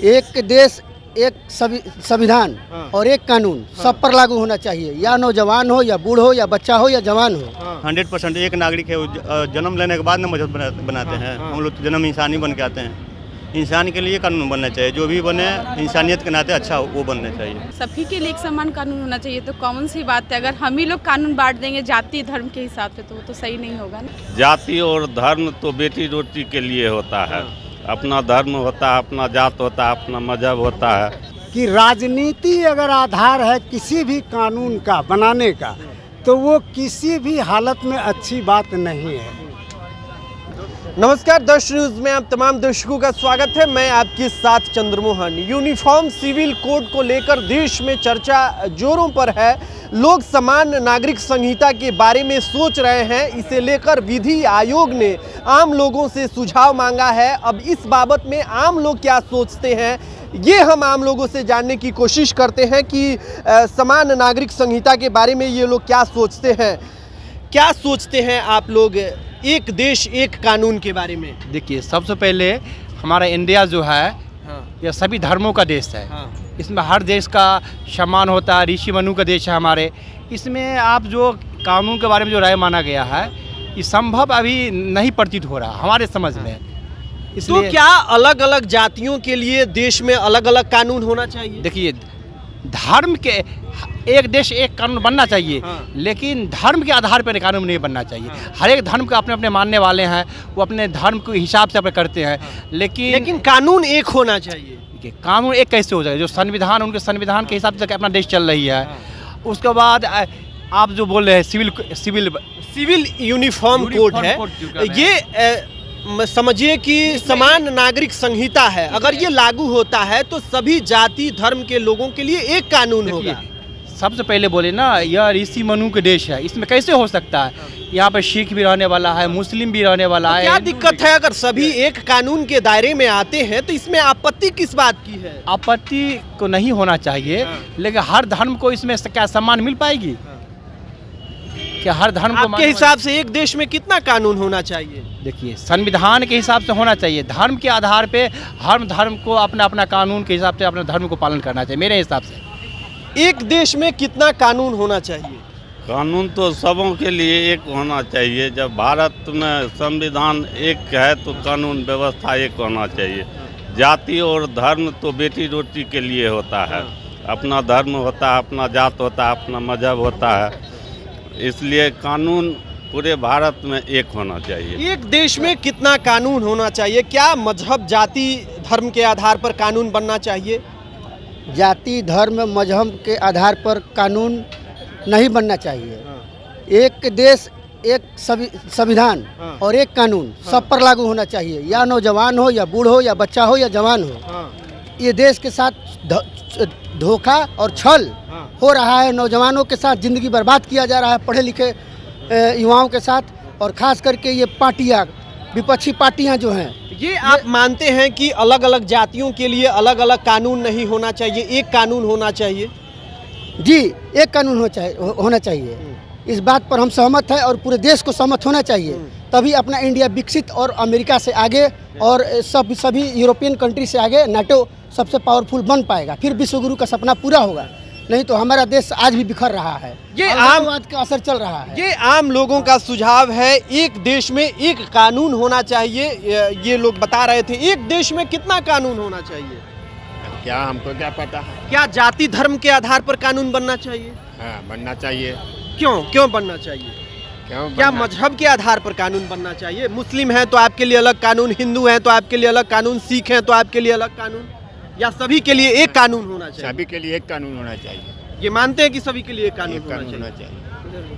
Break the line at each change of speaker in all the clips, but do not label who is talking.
एक देश एक संविधान और एक कानून सब पर लागू होना चाहिए, या नौजवान हो या बूढ़ हो या बच्चा हो या जवान हो।
100% एक नागरिक है वो जन्म लेने के बाद ना मजहब बनाते हैं। हम लोग तो जन्म इंसानी बन के आते हैं। इंसान के लिए कानून बनना चाहिए, जो भी बने इंसानियत के नाते अच्छा वो बनना चाहिए।
सभी के लिए एक समान कानून होना चाहिए, तो कॉमन सी बात है। अगर हम ही लोग कानून बांट देंगे जाति धर्म के हिसाब से तो वो तो सही नहीं होगा ना।
जाति और धर्म तो बेटी रोटी के लिए होता है। अपना धर्म होता है, अपना जात होता है, अपना मजहब होता है।
कि राजनीति अगर आधार है किसी भी कानून का बनाने का, तो वो किसी भी हालत में अच्छी बात नहीं है।
नमस्कार, दर्श न्यूज़ में आप तमाम दर्शकों का स्वागत है। मैं आपके साथ चंद्रमोहन। यूनिफॉर्म सिविल कोड को लेकर देश में चर्चा जोरों पर है। लोग समान नागरिक संहिता के बारे में सोच रहे हैं। इसे लेकर विधि आयोग ने आम लोगों से सुझाव मांगा है। अब इस बाबत में आम लोग क्या सोचते हैं, ये हम आम लोगों से जानने की कोशिश करते हैं कि समान नागरिक संहिता के बारे में ये लोग क्या सोचते हैं। क्या सोचते हैं आप लोग एक देश एक कानून के बारे में?
देखिए, सबसे पहले हमारा इंडिया जो है यह सभी धर्मों का देश है। इसमें हर देश का सम्मान होता है। ऋषि मनु का देश है हमारे। इसमें आप जो कानून के बारे में जो राय माना गया है, ये संभव अभी नहीं प्रतीत हो रहा हमारे समझ में।
तो क्या अलग अलग जातियों के लिए देश में अलग अलग कानून होना चाहिए?
देखिए, धर्म के एक देश एक कानून बनना चाहिए, लेकिन धर्म के आधार पर कानून नहीं बनना चाहिए। हर एक धर्म के अपने अपने मानने वाले हैं, वो अपने धर्म के हिसाब से अपने करते हैं, लेकिन
कानून एक होना चाहिए।
कानून एक कैसे हो जाएगा? जो संविधान, उनके संविधान के हिसाब से अपना देश चल रही है। उसके बाद आप जो बोल रहे हैं सिविल
यूनिफॉर्म कोड है, ये समझिए कि समान नागरिक संहिता है। अगर ये लागू होता है तो सभी जाति धर्म के लोगों के लिए एक कानून होगा।
सबसे पहले बोले ना, यह ऋषि मनु के देश है, इसमें कैसे हो सकता है? यहाँ पर सिख भी रहने वाला है, मुस्लिम भी रहने वाला है।
क्या दिक्कत है अगर सभी एक कानून के दायरे में आते हैं तो इसमें आपत्ति किस बात की है?
आपत्ति को नहीं होना चाहिए, लेकिन हर धर्म को इसमें क्या सम्मान मिल पाएगी? क्या हर धर्म को?
आपके हिसाब से एक देश में कितना कानून होना चाहिए?
देखिए, संविधान के हिसाब से होना चाहिए। धर्म के आधार पे हर धर्म को अपना अपना कानून के हिसाब से अपने धर्म को पालन करना चाहिए मेरे हिसाब से।
एक देश में कितना कानून होना चाहिए?
कानून तो सबों के लिए एक होना चाहिए। जब भारत में संविधान एक है तो कानून व्यवस्था एक होना चाहिए। जाति और धर्म तो बेटी रोटी के लिए होता है। अपना धर्म होता है, अपना जात होता है, अपना मजहब होता है। इसलिए कानून पूरे भारत में एक होना चाहिए।
एक देश में कितना कानून होना चाहिए? क्या मजहब जाति धर्म के आधार पर कानून बनना चाहिए?
जाति धर्म मजहब के आधार पर कानून नहीं बनना चाहिए। एक देश एक संविधान और एक कानून सब पर लागू होना चाहिए, या नौजवान हो या बूढ़ हो या बच्चा हो या जवान हो। ये देश के साथ धोखा और छल हो रहा है। नौजवानों के साथ ज़िंदगी बर्बाद किया जा रहा है, पढ़े लिखे युवाओं के साथ, और ख़ास करके ये पार्टियाँ, विपक्षी पार्टियाँ जो हैं।
ये आप मानते हैं कि अलग अलग जातियों के लिए अलग अलग कानून नहीं होना चाहिए, एक कानून होना चाहिए?
जी, एक कानून होना चाहिए। इस बात पर हम सहमत हैं और पूरे देश को सहमत होना चाहिए। तभी अपना इंडिया विकसित और अमेरिका से आगे और सभी यूरोपियन कंट्री से आगे नाटो सबसे पावरफुल बन पाएगा। फिर विश्वगुरु का सपना पूरा होगा। नहीं तो हमारा देश आज भी बिखर रहा है।
ये आमवाद
का असर चल रहा है।
ये आम लोगों का सुझाव है। एक देश में एक कानून होना चाहिए, ये लोग बता रहे थे। एक देश में कितना कानून होना चाहिए?
क्या हमको क्या पता?
क्या जाति धर्म के आधार पर कानून बनना चाहिए?
हाँ, बनना चाहिए।
क्यों बनना चाहिए? क्या मजहब के आधार पर कानून बनना चाहिए? मुस्लिम है तो आपके लिए अलग कानून, हिंदू है तो आपके लिए अलग कानून, सिख है तो आपके लिए अलग कानून, या सभी के लिए एक कानून होना चाहिए?
सभी के लिए एक कानून होना चाहिए।
ये मानते हैं कि सभी के लिए एक कानून होना चाहिए।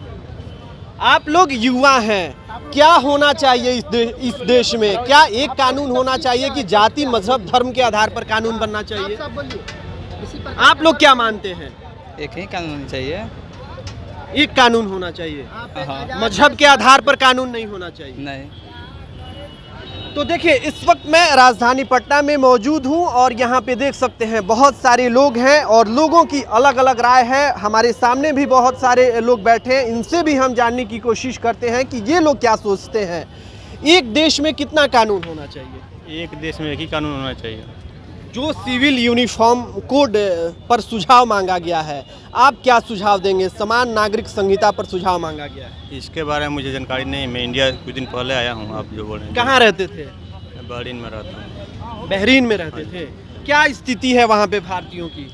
आप लोग युवा हैं, क्या होना चाहिए इस देश में? क्या एक कानून होना चाहिए कि जाति मजहब धर्म के आधार पर कानून बनना चाहिए? आप लोग क्या मानते हैं?
एक ही कानून होना चाहिए।
एक कानून होना चाहिए, मजहब के आधार पर कानून नहीं होना चाहिए।
नहीं।
तो देखिए, इस वक्त मैं राजधानी पटना में मौजूद हूं और यहाँ पे देख सकते हैं बहुत सारे लोग हैं और लोगों की अलग अलग राय है। हमारे सामने भी बहुत सारे लोग बैठे हैं, इनसे भी हम जानने की कोशिश करते हैं कि ये लोग क्या सोचते हैं। एक देश में कितना कानून होना चाहिए?
एक देश में एक ही कानून होना चाहिए।
जो सिविल यूनिफॉर्म कोड पर सुझाव मांगा गया है, आप क्या सुझाव देंगे? समान नागरिक संहिता पर सुझाव मांगा गया है,
इसके बारे में मुझे जानकारी नहीं। मैं इंडिया कुछ दिन पहले आया हूँ। आप जो बोल रहे हैं,
कहाँ रहते थे?
मैं बहरीन में रहता हूँ।
बहरीन में रहते थे। क्या स्थिति है वहाँ पे भारतीयों की?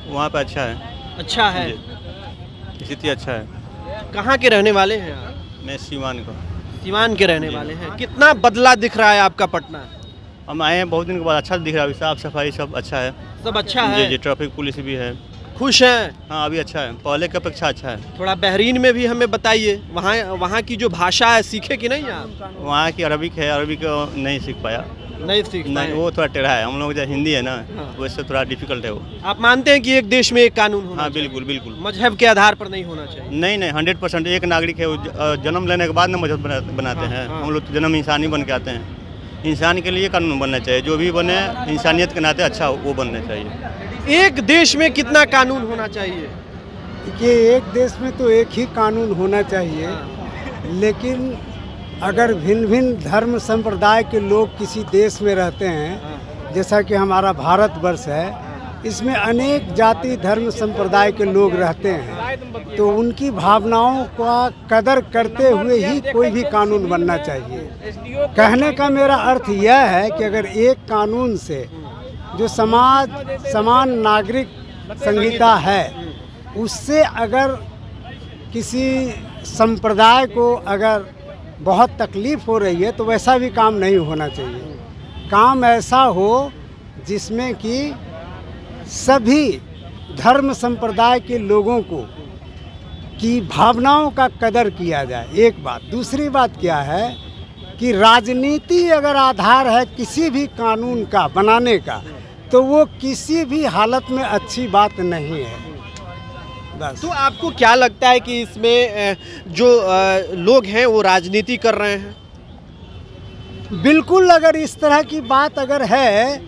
वहाँ पे अच्छा है।
अच्छा है।
जी, स्थिति अच्छा है।
कहाँ के रहने वाले हैं आप?
मैं सीवान का।
सीवान के रहने वाले हैं। कितना बदला दिख रहा है आपका पटना?
हम आए हैं बहुत दिन के बाद, अच्छा दिख रहा है। अभी साफ सफाई सब अच्छा है।
सब अच्छा
जी
है।
जी, ट्रैफिक पुलिस भी है।
खुश हैं?
हाँ, अभी अच्छा है, पहले की अपेक्षा अच्छा है।
थोड़ा बहरीन में भी हमें बताइए, वहाँ की जो भाषा है सीखे कि नहीं आप?
वहाँ की अरबिक है, अरबिक नहीं सीख पाया।
नहीं सीख
नहीं,
पाए।
वो थोड़ा टेढ़ा है। हम लोग जो हिंदी है ना,
हाँ।
वैसे थोड़ा डिफिकल्ट है वो।
आप मानते हैं कि एक देश में एक कानून होना
हाँ,
चाहिए?
बिल्कुल बिल्कुल।
मजहब के आधार पर नहीं होना चाहिए।
नहीं नहीं, 100% एक नागरिक है वो जन्म लेने के बाद ना मजहब बनाते
हाँ,
हैं।
हाँ।
हम लोग तो जन्म इंसानी बन के आते हैं। इंसान के लिए कानून बनना चाहिए। जो भी बने इंसानियत के नाते अच्छा वो बनना चाहिए।
एक देश में कितना कानून होना चाहिए?
कि एक देश में तो एक ही कानून होना चाहिए, लेकिन अगर भिन्न भिन्न धर्म संप्रदाय के लोग किसी देश में रहते हैं, जैसा कि हमारा भारतवर्ष है, इसमें अनेक जाति धर्म संप्रदाय के लोग रहते हैं, तो उनकी भावनाओं का कदर करते हुए ही कोई भी कानून बनना चाहिए। कहने का मेरा अर्थ यह है कि अगर एक कानून से जो समान नागरिक संहिता है, उससे अगर किसी संप्रदाय को अगर बहुत तकलीफ़ हो रही है, तो वैसा भी काम नहीं होना चाहिए। काम ऐसा हो जिसमें कि सभी धर्म संप्रदाय के लोगों को की भावनाओं का कदर किया जाए, एक बात। दूसरी बात क्या है कि राजनीति अगर आधार है किसी भी कानून का बनाने का, तो वो किसी भी हालत में अच्छी बात नहीं है। बस।
तो आपको क्या लगता है कि इसमें जो लोग हैं वो राजनीति कर रहे हैं?
बिल्कुल, अगर इस तरह की बात अगर है,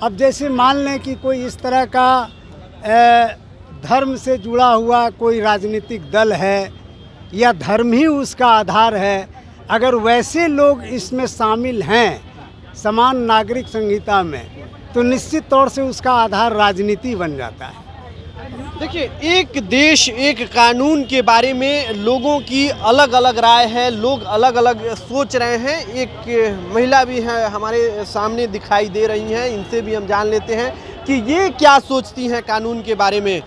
अब जैसे मान लें कि कोई इस तरह का धर्म से जुड़ा हुआ कोई राजनीतिक दल है या धर्म ही उसका आधार है, अगर वैसे लोग इसमें शामिल हैं समान नागरिक संहिता में, तो निश्चित तौर से उसका आधार राजनीति बन जाता है।
देखिए, एक देश एक कानून के बारे में लोगों की अलग अलग राय है, लोग अलग अलग सोच रहे हैं। एक महिला भी है हमारे सामने दिखाई दे रही हैं, इनसे भी हम जान लेते हैं कि ये क्या सोचती हैं कानून के बारे में।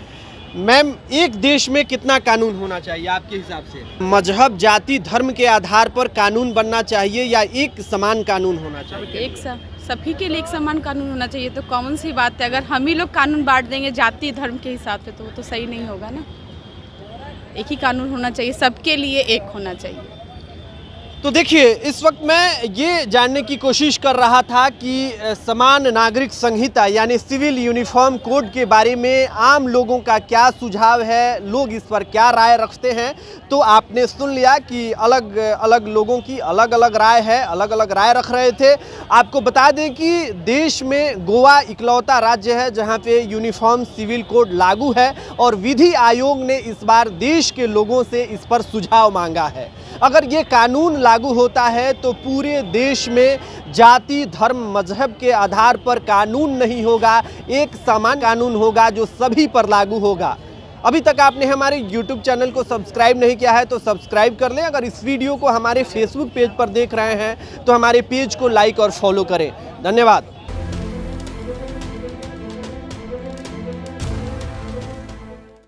मैम, एक देश में कितना कानून होना चाहिए आपके हिसाब से? मजहब जाति धर्म के आधार पर कानून बनना चाहिए या एक समान कानून होना चाहिए?
सभी के लिए एक समान कानून होना चाहिए। तो कॉमन सी बात है, अगर हम ही लोग कानून बांट देंगे जाति धर्म के हिसाब से, तो वो तो सही नहीं होगा ना। एक ही कानून होना चाहिए, सबके लिए एक होना चाहिए।
तो देखिए, इस वक्त मैं ये जानने की कोशिश कर रहा था कि समान नागरिक संहिता यानी सिविल यूनिफॉर्म कोड के बारे में आम लोगों का क्या सुझाव है, लोग इस पर क्या राय रखते हैं। तो आपने सुन लिया कि अलग अलग लोगों की अलग अलग राय है, अलग अलग राय रख रहे थे। आपको बता दें कि देश में गोवा इकलौता राज्य है जहाँ पे यूनिफॉर्म सिविल कोड लागू है और विधि आयोग ने इस बार देश के लोगों से इस पर सुझाव मांगा है। अगर ये कानून लागू होता है तो पूरे देश में जाति धर्म मजहब के आधार पर कानून नहीं होगा, एक समान कानून होगा जो सभी पर लागू होगा। अभी तक आपने हमारे YouTube चैनल को सब्सक्राइब नहीं किया है तो सब्सक्राइब कर लें। अगर इस वीडियो को हमारे Facebook पेज पर देख रहे हैं तो हमारे पेज को लाइक और फॉलो करें। धन्यवाद।